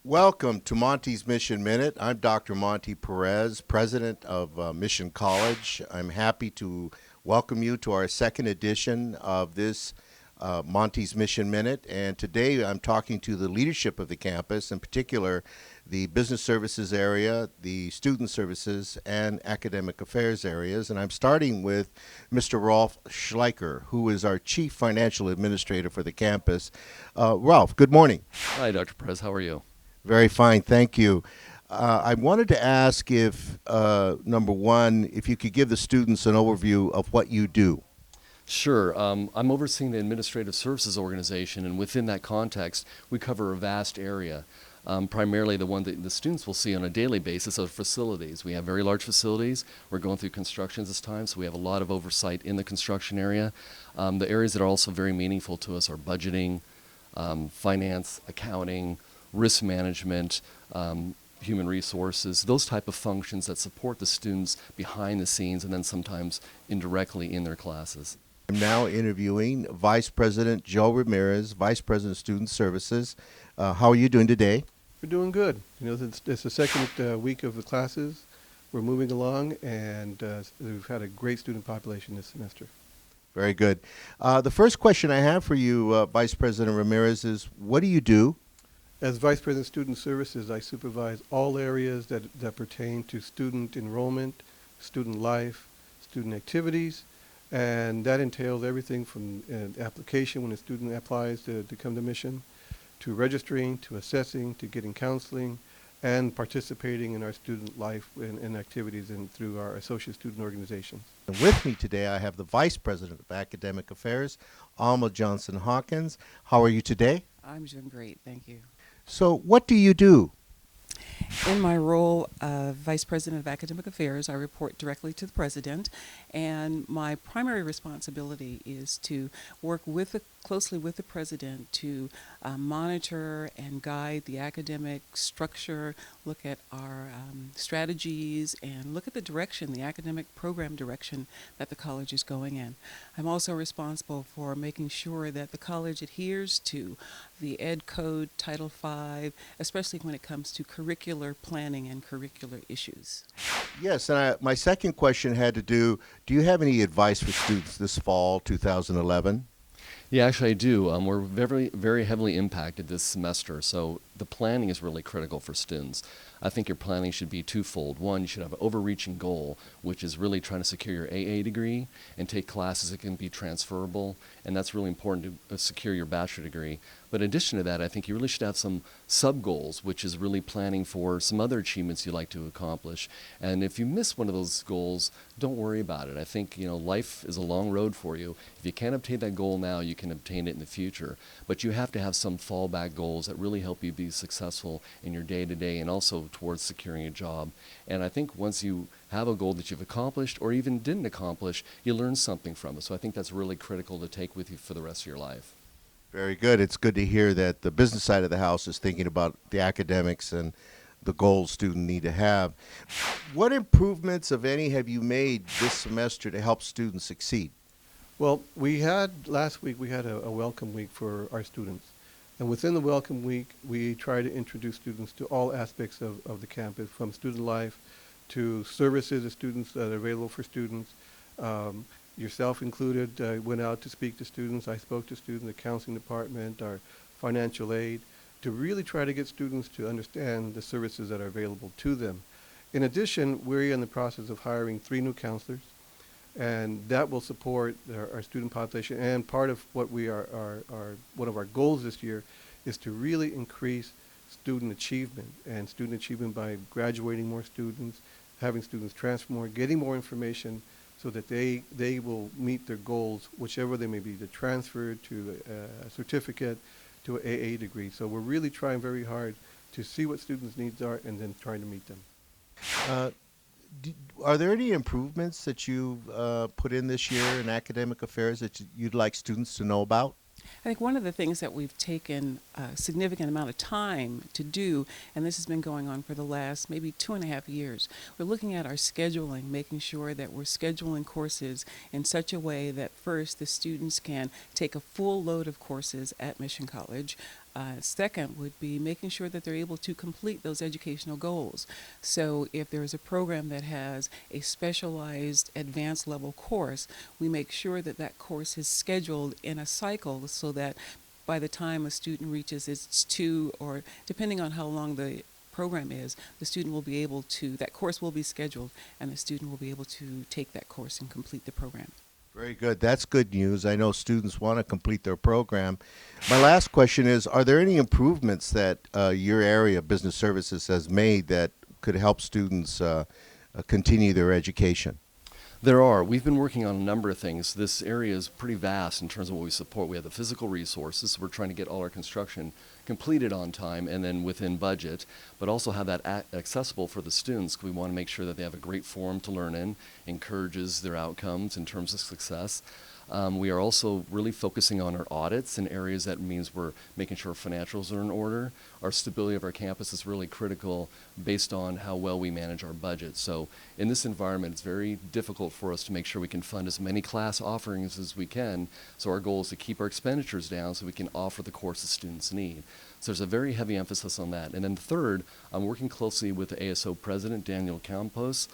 Welcome to Monte's Mission Minute. I'm Dr. Monte Perez, president of Mission College. I'm happy to welcome you to our second edition of this Monte's Mission Minute. And today I'm talking to the leadership of the campus, in particular the business services area, the student services, and academic affairs areas. And I'm starting with Mr. Rolf Schleicher, who is our chief financial administrator for the campus. Rolf, good morning. Hi, Dr. Perez. How are you? Very fine, thank you. I wanted to ask if, number one, if you could give the students an overview of what you do. Sure. I'm overseeing the Administrative Services Organization, and within that context, we cover a vast area. Primarily the one that the students will see on a daily basis are facilities. We have very large facilities. We're going through constructions this time, so we have a lot of oversight in the construction area. The areas that are also very meaningful to us are budgeting, finance, accounting, risk management, human resources, those type of functions that support the students behind the scenes and then sometimes indirectly in their classes. I'm now interviewing Vice President Joe Ramirez, Vice President of Student Services. How are you doing today? We're doing good. You know, it's the second week of the classes. We're moving along, and we've had a great student population this semester. Very good. The first question I have for you, Vice President Ramirez, is what do you do? As Vice President of Student Services, I supervise all areas that pertain to student enrollment, student life, student activities, and that entails everything from application when a student applies to come to Mission, to registering, to assessing, to getting counseling, and participating in our student life and activities and through our associate student organizations. And with me today, I have the Vice President of Academic Affairs, Alma Johnson-Hawkins. How are you today? I'm doing great, thank you. So what do you do? In my role of Vice President of Academic Affairs, I report directly to the President, and my primary responsibility is to work closely with the President to monitor and guide the academic structure, look at our strategies, and look at the direction, the academic program direction that the college is going in. I'm also responsible for making sure that the college adheres to the Ed Code, Title V, especially when it comes to curricular planning and curricular issues. Yes, and my second question had to do you have any advice for students this fall, 2011? Yeah, actually I do. We're very, very heavily impacted this semester, so the planning is really critical for students. I think your planning should be twofold. One, you should have an overreaching goal, which is really trying to secure your AA degree and take classes that can be transferable, and that's really important to secure your bachelor degree. But in addition to that, I think you really should have some sub-goals, which is really planning for some other achievements you'd like to accomplish. And if you miss one of those goals, don't worry about it. I think, life is a long road for you. If you can't obtain that goal now, you can obtain it in the future. But you have to have some fallback goals that really help you be successful in your day-to-day and also towards securing a job. And I think once you have a goal that you've accomplished or even didn't accomplish, you learn something from it. So I think that's really critical to take with you for the rest of your life. Very good. It's good to hear that the business side of the house is thinking about the academics and the goals students need to have. What improvements, if any, have you made this semester to help students succeed? Well, last week we had a welcome week for our students. And within the welcome week, we try to introduce students to all aspects of the campus, from student life to services of students that are available for students. Yourself included, went out to speak to students. I spoke to students, the counseling department, our financial aid, to really try to get students to understand the services that are available to them. In addition, we're in the process of hiring 3 new counselors, and that will support our student population. And part of what one of our goals this year is to really increase student achievement by graduating more students, having students transfer more, getting more information, so that they will meet their goals, whichever they may be, to transfer to a certificate, to an AA degree. So we're really trying very hard to see what students' needs are and then trying to meet them. Uh, are there any improvements that you've put in this year in academic affairs that you'd like students to know about? I think one of the things that we've taken a significant amount of time to do, and this has been going on for the last maybe 2.5 years, we're looking at our scheduling, making sure that we're scheduling courses in such a way that first the students can take a full load of courses at Mission College. Second would be making sure that they're able to complete those educational goals. So if there's a program that has a specialized advanced level course, we make sure that that course is scheduled in a cycle so that by the time a student reaches its 2, or depending on how long the program is, the student will be able to, that course will be scheduled and the student will be able to take that course and complete the program. Very good. That's good news. I know students want to complete their program. My last question is, are there any improvements that your area, business services, has made that could help students continue their education? There are. We've been working on a number of things. This area is pretty vast in terms of what we support. We have the physical resources. So we're trying to get all our construction completed on time and then within budget, but also have that accessible for the students. We want to make sure that they have a great forum to learn in, encourages their outcomes in terms of success. We are also really focusing on our audits in areas that means we're making sure financials are in order. Our stability of our campus is really critical based on how well we manage our budget. So in this environment, it's very difficult for us to make sure we can fund as many class offerings as we can. So our goal is to keep our expenditures down so we can offer the courses students need. So there's a very heavy emphasis on that. And then third, I'm working closely with the ASO president, Daniel Campos,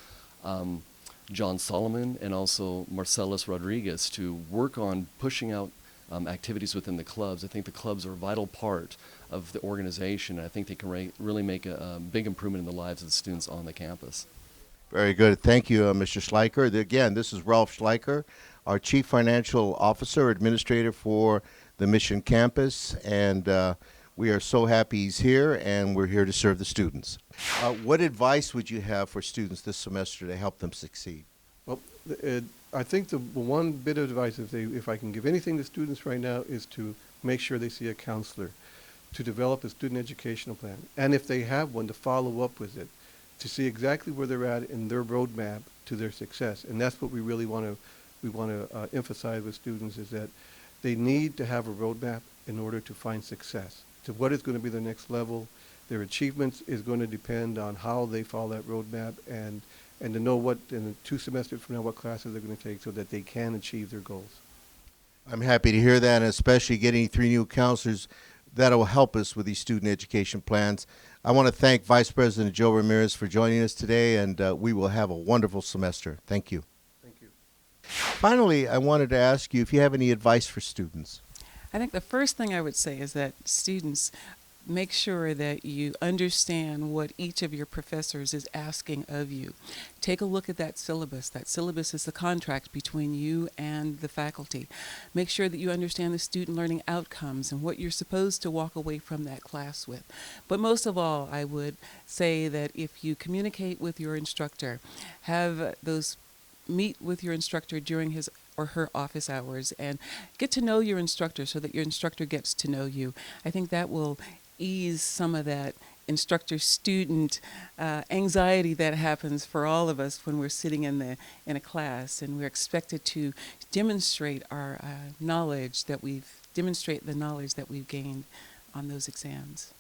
John Solomon, and also Marcellus Rodriguez to work on pushing out activities within the clubs. I think the clubs are a vital part of the organization, and I think they can really make a big improvement in the lives of the students on the campus. Very good. Thank you, Mr. Schleicher. Again, this is Ralph Schleicher, our Chief Financial Officer, Administrator for the Mission Campus, and we are so happy he's here, and we're here to serve the students. What advice would you have for students this semester to help them succeed? Well, I think the one bit of advice, if I can give anything to students right now, is to make sure they see a counselor, to develop a student educational plan, and if they have one, to follow up with it, to see exactly where they're at in their roadmap to their success. And that's what we really want to emphasize with students, is that they need to have a roadmap in order to find success. To what is going to be the next level, their achievements is going to depend on how they follow that roadmap, and to know what, in 2 semesters from now, what classes they're going to take so that they can achieve their goals. I'm happy to hear that, and especially getting 3 new counselors. That'll help us with these student education plans. I want to thank Vice President Joe Ramirez for joining us today, and we will have a wonderful semester. Thank you. Thank you. Finally, I wanted to ask you if you have any advice for students. I think the first thing I would say is that students, make sure that you understand what each of your professors is asking of you. Take a look at that syllabus. That syllabus is the contract between you and the faculty. Make sure that you understand the student learning outcomes and what you're supposed to walk away from that class with. But most of all, I would say that if you communicate with your instructor, meet with your instructor during his or her office hours and get to know your instructor so that your instructor gets to know you. I think that will ease some of that instructor-student anxiety that happens for all of us when we're sitting in a class and we're expected to demonstrate our knowledge that we've gained on those exams.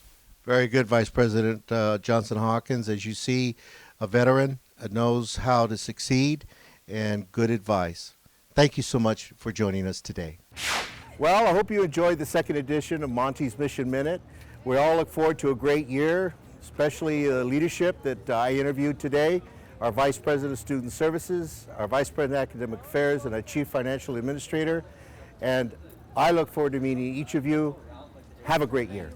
Very good, Vice President Johnson Hawkins. As you see, a veteran knows how to succeed, and good advice. Thank you so much for joining us today. Well, I hope you enjoyed the second edition of Monte's Mission Minute. We all look forward to a great year, especially the leadership that I interviewed today, our Vice President of Student Services, our Vice President of Academic Affairs, and our Chief Financial Administrator. And I look forward to meeting each of you. Have a great year.